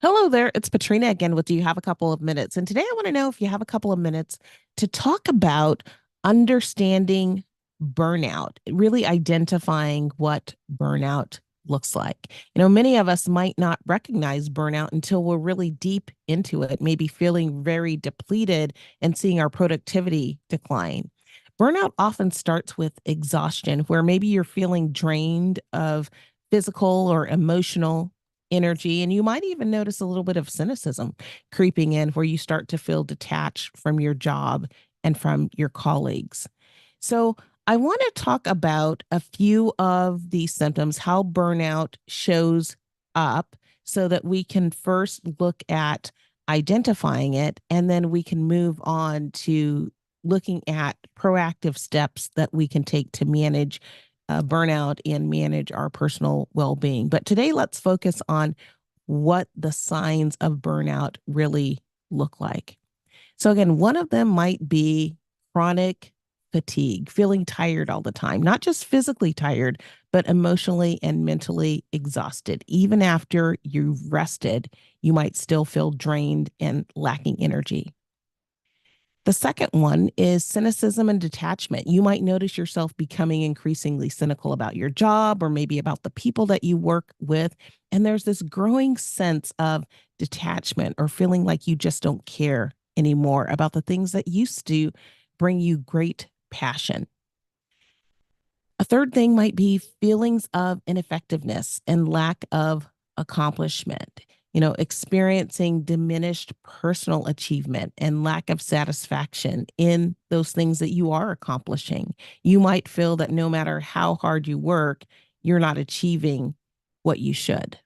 Hello there, it's Patrina again with Do You Have a Couple of Minutes? And today I want to know if you have a couple of minutes to talk about understanding burnout, really identifying what burnout looks like. Many of us might not recognize burnout until we're really deep into it, maybe feeling very depleted and seeing our productivity decline. Burnout often starts with exhaustion, where maybe you're feeling drained of physical or emotional energy. And you might even notice a little bit of cynicism creeping in where you start to feel detached from your job and from your colleagues. So, I want to talk about a few of these symptoms, how burnout shows up, so that we can first look at identifying it and then we can move on to looking at proactive steps that we can take to manage burnout and manage our personal well being. But today, let's focus on what the signs of burnout really look like. So, again, one of them might be chronic fatigue, feeling tired all the time, not just physically tired, but emotionally and mentally exhausted. Even after you've rested, you might still feel drained and lacking energy. The second one is cynicism and detachment. You might notice yourself becoming increasingly cynical about your job or maybe about the people that you work with. And there's this growing sense of detachment or feeling like you just don't care anymore about the things that used to bring you great passion. A third thing might be feelings of ineffectiveness and lack of accomplishment, experiencing diminished personal achievement and lack of satisfaction in those things that you are accomplishing. You might feel that no matter how hard you work, you're not achieving what you should.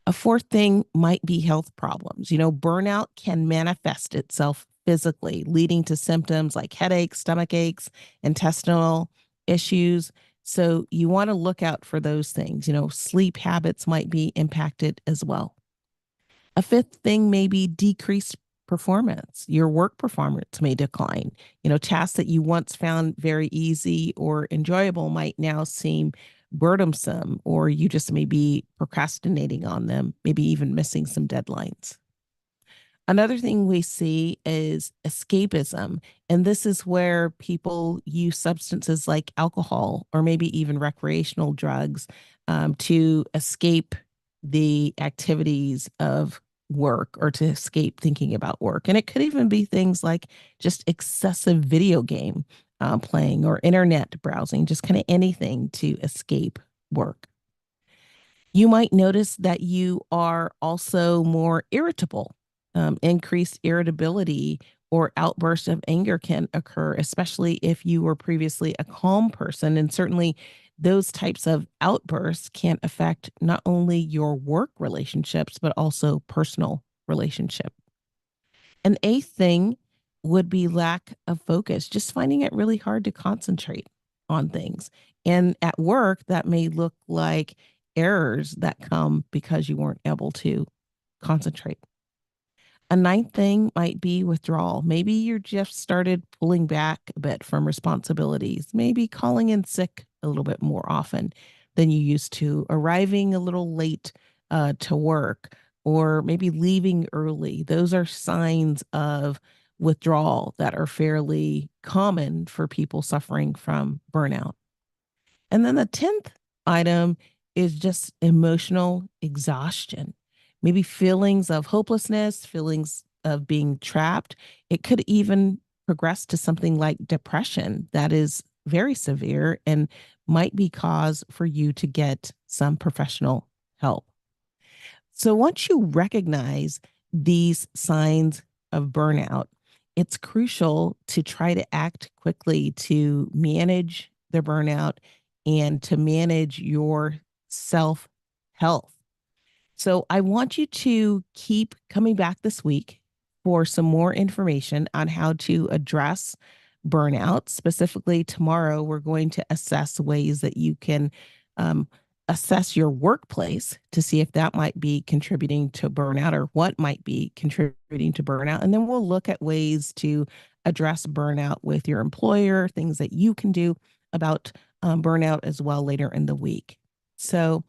A fourth thing might be health problems. Burnout can manifest itself physically, leading to symptoms like headaches, stomach aches, intestinal issues. So you want to look out for those things. Sleep habits might be impacted as well. A fifth thing may be decreased performance. Your work performance may decline. Tasks that you once found very easy or enjoyable might now seem burdensome, or you just may be procrastinating on them, maybe even missing some deadlines. Another thing we see is escapism. And this is where people use substances like alcohol or maybe even recreational drugs to escape the activities of work or to escape thinking about work. And it could even be things like just excessive video game playing or internet browsing, just kind of anything to escape work. You might notice that you are also more irritable. Increased irritability or outbursts of anger can occur, especially if you were previously a calm person. And certainly, those types of outbursts can affect not only your work relationships, but also personal relationship. An eighth thing would be lack of focus, just finding it really hard to concentrate on things. And at work, that may look like errors that come because you weren't able to concentrate. A ninth thing might be withdrawal. Maybe you just started pulling back a bit from responsibilities, maybe calling in sick a little bit more often than you used to, arriving a little late to work, or maybe leaving early. Those are signs of withdrawal that are fairly common for people suffering from burnout. And then the 10th item is just emotional exhaustion, maybe feelings of hopelessness, feelings of being trapped. It could even progress to something like depression that is very severe and might be cause for you to get some professional help. So once you recognize these signs of burnout, it's crucial to try to act quickly to manage the burnout and to manage your self health. So I want you to keep coming back this week for some more information on how to address burnout. Specifically, tomorrow, we're going to assess ways that you can um, assess your workplace to see if that might be contributing to burnout or what might be contributing to burnout. And then we'll look at ways to address burnout with your employer, things that you can do about burnout as well later in the week. So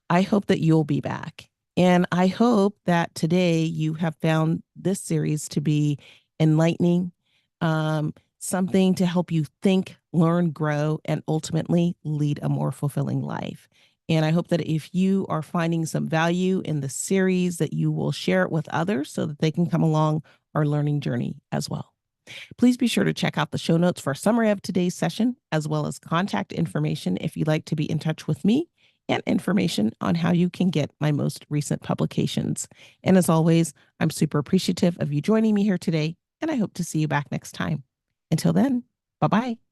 I hope that you'll be back. And I hope that today you have found this series to be enlightening, something to help you think, learn, grow, and ultimately lead a more fulfilling life. And I hope that if you are finding some value in the series, that you will share it with others so that they can come along our learning journey as well. Please be sure to check out the show notes for a summary of today's session, as well as contact information if you'd like to be in touch with me and information on how you can get my most recent publications. And as always, I'm super appreciative of you joining me here today, and I hope to see you back next time. Until then, bye bye.